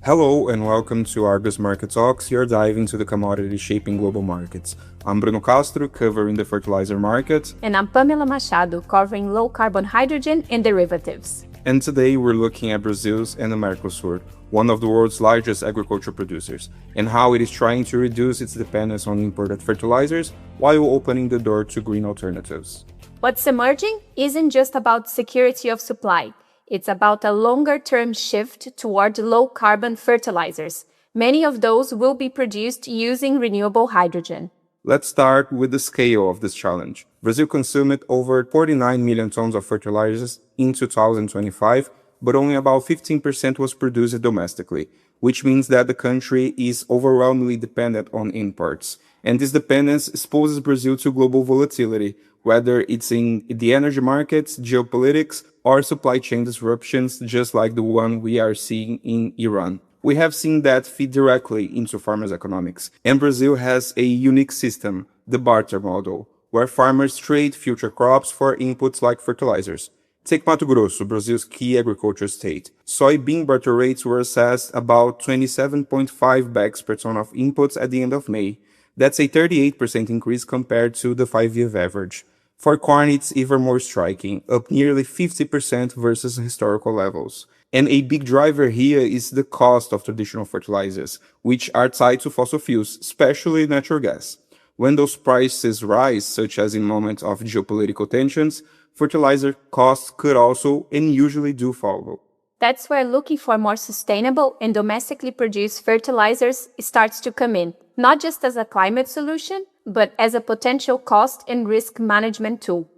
Hello and welcome to Argus Market Talks, your dive into the commodity shaping global markets. I'm Bruno Castro, covering the fertilizer market. And I'm Pamela Machado, covering low-carbon hydrogen and derivatives. And today we're looking at Brazil's and the Mercosur, one of the world's largest agriculture producers, and how it is trying to reduce its dependence on imported fertilizers while opening the door to green alternatives. What's emerging isn't just about security of supply. It's about a longer-term shift toward low-carbon fertilizers. Many of those will be produced using renewable hydrogen. Let's start with the scale of this challenge. Brazil consumed over 49 million tons of fertilizers in 2025, but only about 15% was produced domestically, which means that the country is overwhelmingly dependent on imports. And this dependence exposes Brazil to global volatility, whether it's in the energy markets, geopolitics, or supply chain disruptions, just like the one we are seeing in Iran. We have seen that feed directly into farmers' economics. And Brazil has a unique system, the barter model, where farmers trade future crops for inputs like fertilizers. Take Mato Grosso, Brazil's key agriculture state. Soybean barter rates were assessed about 27.5 bags per ton of inputs at the end of May. That's a 38% increase compared to the 5-year average. For corn, it's even more striking, up nearly 50% versus historical levels. And a big driver here is the cost of traditional fertilizers, which are tied to fossil fuels, especially natural gas. When those prices rise, such as in moments of geopolitical tensions, fertilizer costs could also and usually do follow. That's where looking for more sustainable and domestically produced fertilizers starts to come in, not just as a climate solution, but as a potential cost and risk management tool.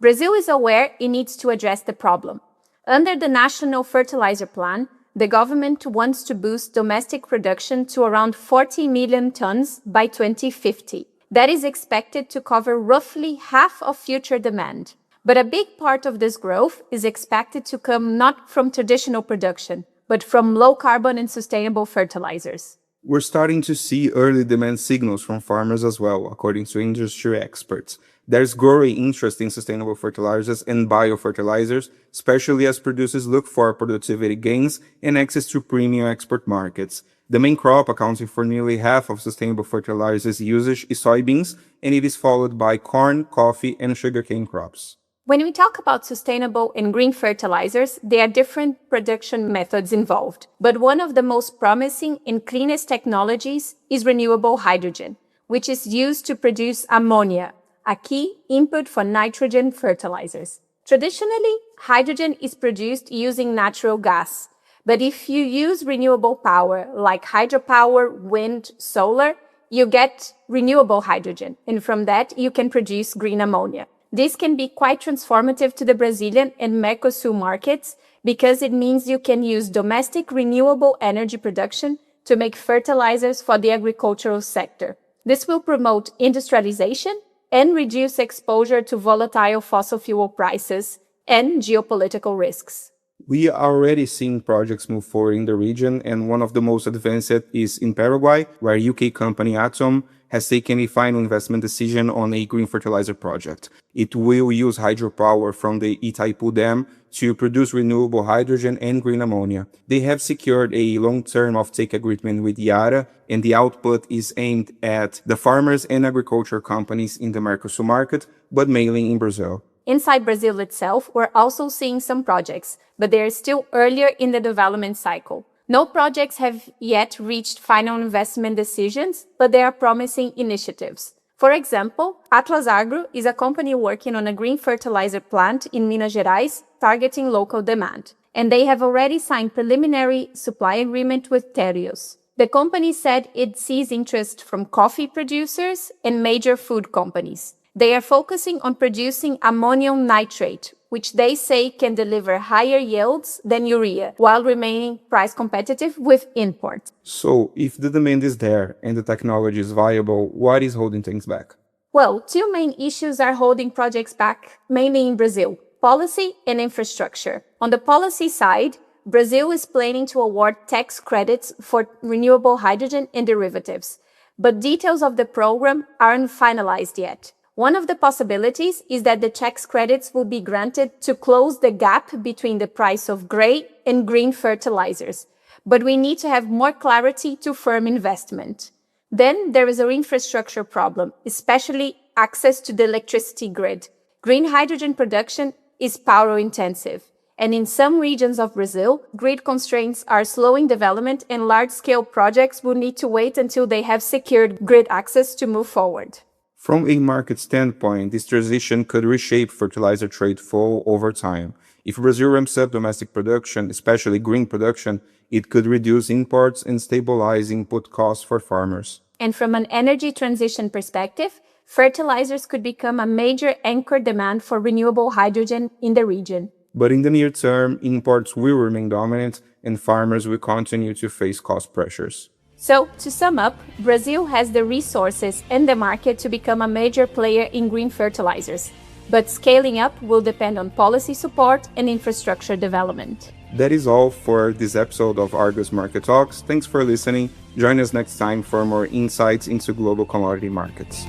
Brazil is aware it needs to address the problem. Under the National Fertilizer Plan, the government wants to boost domestic production to around 40 million tons by 2050. That is expected to cover roughly half of future demand. But a big part of this growth is expected to come not from traditional production, but from low-carbon and sustainable fertilizers. We're starting to see early demand signals from farmers as well, according to industry experts. There's growing interest in sustainable fertilizers and biofertilizers, especially as producers look for productivity gains and access to premium export markets. The main crop accounting for nearly half of sustainable fertilizers usage is soybeans, and it is followed by corn, coffee, and sugarcane crops. When we talk about sustainable and green fertilizers, there are different production methods involved. But one of the most promising and cleanest technologies is renewable hydrogen, which is used to produce ammonia, a key input for nitrogen fertilizers. Traditionally, hydrogen is produced using natural gas. But if you use renewable power like hydropower, wind, solar, you get renewable hydrogen. And from that, you can produce green ammonia. This can be quite transformative to the Brazilian and Mercosur markets because it means you can use domestic renewable energy production to make fertilizers for the agricultural sector. This will promote industrialization and reduce exposure to volatile fossil fuel prices and geopolitical risks. We are already seeing projects move forward in the region, and one of the most advanced is in Paraguay, where UK company Atom has taken a final investment decision on a green fertilizer project. It will use hydropower from the Itaipu Dam to produce renewable hydrogen and green ammonia. They have secured a long-term offtake agreement with Yara, and the output is aimed at the farmers and agriculture companies in the Mercosur market, but mainly in Brazil. Inside Brazil itself, we're also seeing some projects, but they are still earlier in the development cycle. No projects have yet reached final investment decisions, but they are promising initiatives. For example, Atlas Agro is a company working on a green fertilizer plant in Minas Gerais, targeting local demand. And they have already signed preliminary supply agreement with Terios. The company said it sees interest from coffee producers and major food companies. They are focusing on producing ammonium nitrate, which they say can deliver higher yields than urea, while remaining price competitive with imports. So, if the demand is there and the technology is viable, what is holding things back? Well, two main issues are holding projects back, mainly in Brazil: policy and infrastructure. On the policy side, Brazil is planning to award tax credits for renewable hydrogen and derivatives, but details of the program aren't finalized yet. One of the possibilities is that the tax credits will be granted to close the gap between the price of gray and green fertilizers. but we need to have more clarity to firm investment. Then there is an infrastructure problem, especially access to the electricity grid. Green hydrogen production is power intensive, and in some regions of Brazil, grid constraints are slowing development and large-scale projects will need to wait until they have secured grid access to move forward. From a market standpoint, this transition could reshape fertilizer trade flow over time. If Brazil ramps up domestic production, especially green production, it could reduce imports and stabilize input costs for farmers. And from an energy transition perspective, fertilizers could become a major anchor demand for renewable hydrogen in the region. But in the near term, imports will remain dominant and farmers will continue to face cost pressures. So, to sum up, Brazil has the resources and the market to become a major player in green fertilizers. But scaling up will depend on policy support and infrastructure development. That is all for this episode of Argus Market Talks. Thanks for listening. Join us next time for more insights into global commodity markets.